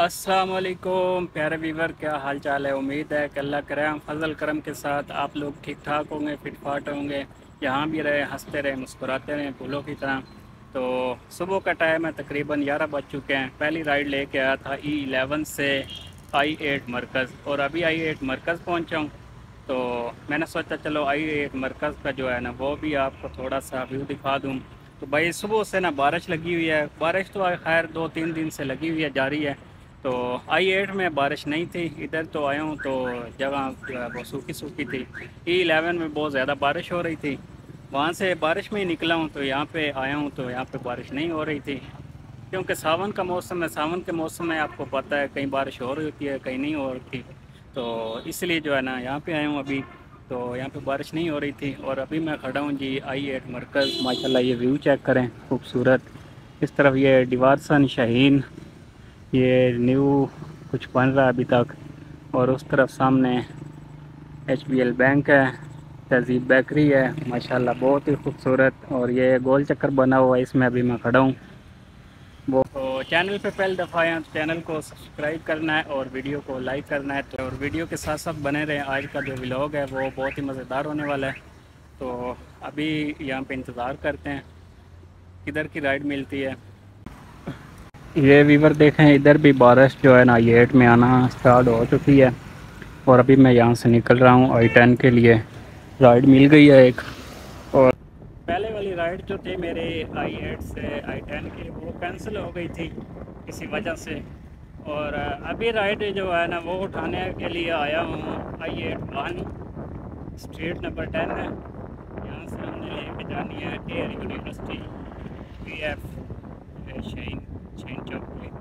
अस्सलाम वालेकुम प्यारे व्यूवर, क्या हाल चाल है। उम्मीद है कि अल्लाह करम फजल करम के साथ आप लोग ठीक ठाक होंगे, फिट फाट होंगे। यहाँ भी रहे, हंसते रहे, मुस्कुराते रहे फूलों की तरह। तो सुबह का टाइम है, तकरीबन 11 बज चुके हैं। पहली राइड लेके आया था E11 से I8 मरकज़, और अभी I8 मरकज़ पहुँचा हूँ। तो मैंने सोचा चलो I8 मरकज़ का जो है ना वो भी आपको थोड़ा सा व्यू दिखा दूँ। तो भाई सुबह से ना बारिश लगी हुई है। बारिश तो खैर 2-3 दिन से लगी हुई है, जारी है। तो I8 में बारिश नहीं थी। इधर तो आया हूँ तो जगह जो है वो सूखी सूखी थी। E11 में बहुत ज़्यादा बारिश हो रही थी। वहाँ से बारिश में ही निकला हूँ तो यहाँ पे आया हूँ तो यहाँ पे बारिश नहीं हो रही थी, क्योंकि सावन का मौसम है। सावन के मौसम में आपको पता है कहीं बारिश हो रही होती है, कहीं नहीं हो रही थी। तो इसलिए जो है ना यहाँ पे आया हूँ अभी। तो यहाँ पे बारिश नहीं हो रही थी और अभी मैं खड़ा हूँ जी I8 मरकज़। माशाल्लाह ये व्यू चेक करें, खूबसूरत। इस तरफ ये डिवारसन शाहीन, ये न्यू कुछ बन रहा है अभी तक। और उस तरफ सामने HBL बैंक है, तहजीब बेकरी है। माशाल्लाह बहुत ही खूबसूरत। और ये गोल चक्कर बना हुआ है, इसमें अभी मैं खड़ा हूँ। वो तो चैनल पे पहली दफ़ा आए हैं तो चैनल को सब्सक्राइब करना है और वीडियो को लाइक करना है। तो और वीडियो के साथ साथ बने रहें। आज का जो व्लॉग है वो बहुत ही मज़ेदार होने वाला है। तो अभी यहाँ पे इंतज़ार करते हैं किधर की राइड मिलती है। ये वीवर देखें, इधर भी बारिश जो है ना I8 में आना स्टार्ट हो चुकी है। और अभी मैं यहाँ से निकल रहा हूँ I10 के लिए। राइड मिल गई है एक। और पहले वाली राइड जो थी मेरे I8 से I10 की, वो कैंसिल हो गई थी किसी वजह से। और अभी राइड जो है ना वो उठाने के लिए आया हूँ I8 1, स्ट्रीट नंबर 10 है। यहाँ से हमने लेके जानी है एयर यूनिवर्सिटी PF शाहीन चौक नहीं।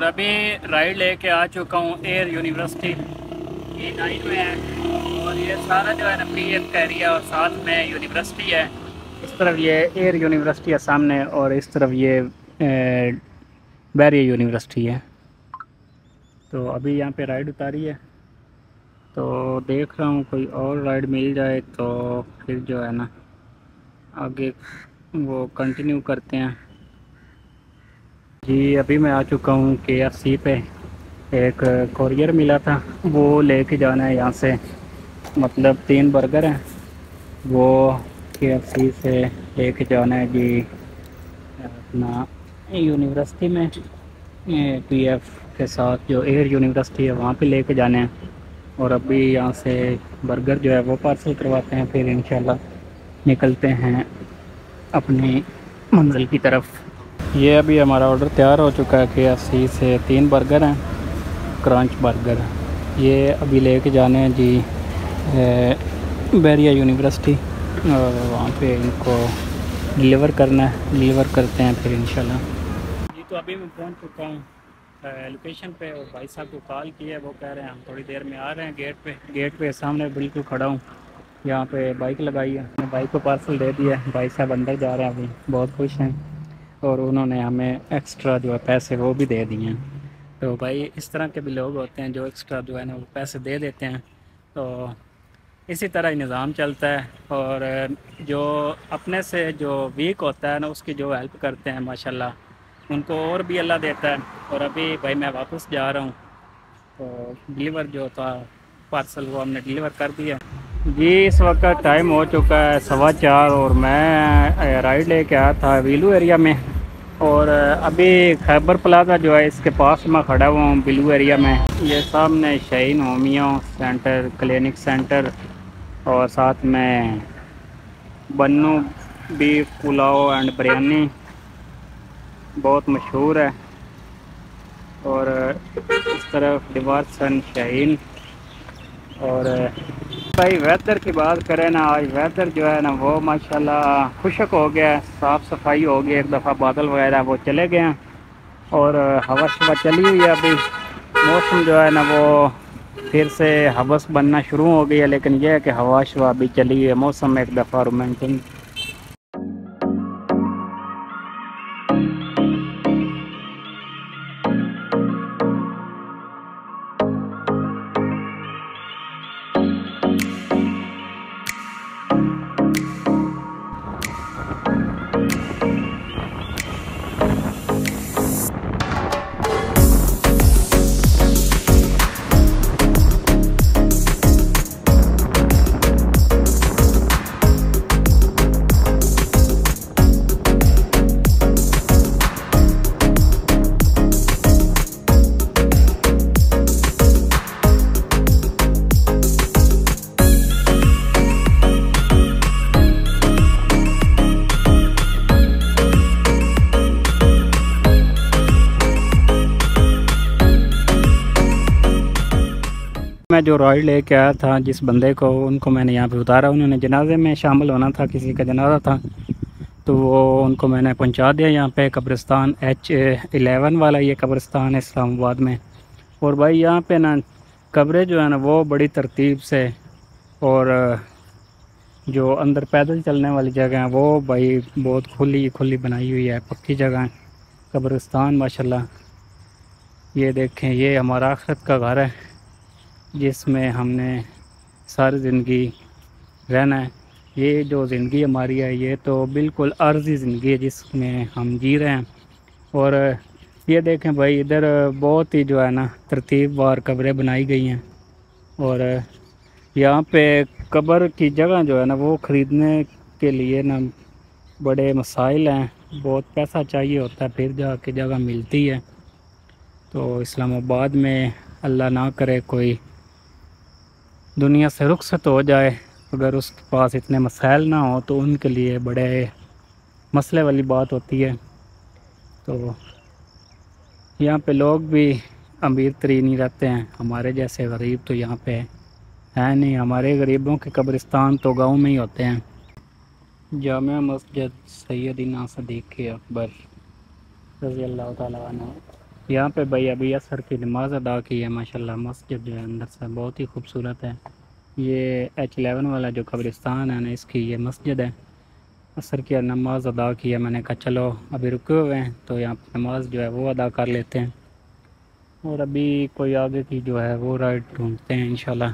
अभी राइड लेके आ चुका हूँ एयर यूनिवर्सिटी E9 में है। और ये सारा जो है ना PF का एरिया और साथ में यूनिवर्सिटी है। इस तरफ ये एयर यूनिवर्सिटी है सामने, और इस तरफ ये बैरियर यूनिवर्सिटी है। तो अभी यहाँ पे राइड उतारी है, तो देख रहा हूँ कोई और राइड मिल जाए तो फिर जो है ना आगे वो कंटिन्यू करते हैं जी। अभी मैं आ चुका हूँ KFC पे। एक कोरियर मिला था, वो लेके जाना है यहाँ से। मतलब 3 बर्गर हैं, वो KFC से लेके जाना है जी अपना यूनिवर्सिटी में। PF के साथ जो एयर यूनिवर्सिटी है वहाँ पे लेके जाने हैं। और अभी यहाँ से बर्गर जो है वो पार्सल करवाते हैं, फिर इंशाल्लाह निकलते हैं अपनी मंजिल की तरफ। ये अभी हमारा ऑर्डर तैयार हो चुका है। KFC से 3 बर्गर हैं, क्रंच बर्गर। ये अभी लेके जाने हैं जी बैरिया यूनिवर्सिटी, और वहाँ पे इनको डिलीवर करना है। डिलीवर करते हैं फिर इंशाल्लाह। जी तो अभी मैं पहुँच चुका हूँ लोकेशन पे, और भाई साहब को कॉल किया, वो कह रहे हैं हम थोड़ी देर में आ रहे हैं। गेट पे सामने बिल्कुल खड़ा हूँ, यहाँ पे बाइक लगाई है। मैंने बाइक को पार्सल दे दिया। भाई साहब अंदर जा रहे हैं, अभी बहुत खुश हैं, और उन्होंने हमें एक्स्ट्रा जो है पैसे वो भी दे दिए हैं। तो भाई इस तरह के भी लोग होते हैं जो एक्स्ट्रा जो है ना वो पैसे दे देते हैं। तो इसी तरह ही निज़ाम चलता है। और जो अपने से जो वीक होता है ना उसकी जो हेल्प करते हैं माशाल्लाह, उनको और भी अल्लाह देता है। और अभी भाई मैं वापस जा रहा हूँ, तो डिलीवर जो था पार्सल वो हमने डिलीवर कर दिया। जी इस वक्त टाइम हो चुका है 4:15, और मैं राइड लेके आया था वीलू एरिया में। और अभी खैबर प्लाजा जो है इसके पास मैं खड़ा हुआ हूँ बिलू एरिया में। ये सामने Shaheen homeo centre, clinic centre, और साथ में बन्नू बीफ पुलाव एंड बिरयानी बहुत मशहूर है। और इस तरफ डिवारसन शाहीन। और भाई वेदर की बात करें ना, आज वेदर जो है ना वो माशाल्लाह खुशक हो गया, साफ़ सफाई हो गई। एक दफ़ा बादल वगैरह वो चले गए हैं, और हवा शवा चली हुई है। अभी मौसम जो है ना वो फिर से हवस बनना शुरू हो गई है, लेकिन यह है कि हवा शवा अभी चली हुई है, मौसम एक दफ़ा रोमांटिक। मैं जो राइड लेके आया था जिस बंदे को, उनको मैंने यहाँ पे उतारा। उन्होंने जनाजे में शामिल होना था, किसी का जनाजा था, तो वो उनको मैंने पहुँचा दिया यहाँ पे कब्रिस्तान H11 वाला। ये कब्रिस्तान है इस्लामाबाद में। और भाई यहाँ पे ना कब्रें जो है ना वो बड़ी तरतीब से, और जो अंदर पैदल चलने वाली जगह है वो भाई बहुत खुली खुली बनाई हुई है, पक्की जगह है। कब्रिस्तान माशाल्लाह। ये देखें, ये हमारा आखिरत का घर है जिसमें हमने सारी ज़िंदगी रहना है। ये जो ज़िंदगी हमारी है ये तो बिल्कुल अर्ज़ी ज़िंदगी है जिसमें हम जी रहे हैं। और ये देखें भाई, इधर बहुत ही जो है ना तरतीबवार कब्रें बनाई गई हैं। और यहाँ पे कब्र की जगह जो है ना वो ख़रीदने के लिए ना बड़े मसाइल हैं, बहुत पैसा चाहिए होता है, फिर जाके जगह मिलती है। तो इस्लामाबाद में अल्लाह ना करे कोई दुनिया से रुखसत हो जाए, अगर उसके पास इतने मसाइल ना हो तो उनके लिए बड़े मसले वाली बात होती है। तो यहाँ पे लोग भी अमीर तरीन ही रहते हैं, हमारे जैसे गरीब तो यहाँ पे है नहीं। हमारे गरीबों के कब्रिस्तान तो गांव में ही होते हैं। जामिया मस्जिद सैयदना सदीक़ अकबर रज़ी अल्लाह ताला अन्हु। यहाँ पे भाई अभी असर की नमाज़ अदा की है। माशाल्लाह मस्जिद जो है अंदर से बहुत ही खूबसूरत है। ये H11 वाला जो कब्रिस्तान है ना, इसकी ये मस्जिद है। असर की नमाज़ अदा की है। मैंने कहा चलो अभी रुके हुए हैं तो यहाँ पर नमाज़ जो है वो अदा कर लेते हैं, और अभी कोई आगे की जो है वो राइड ढूंढते हैं इंशाल्लाह।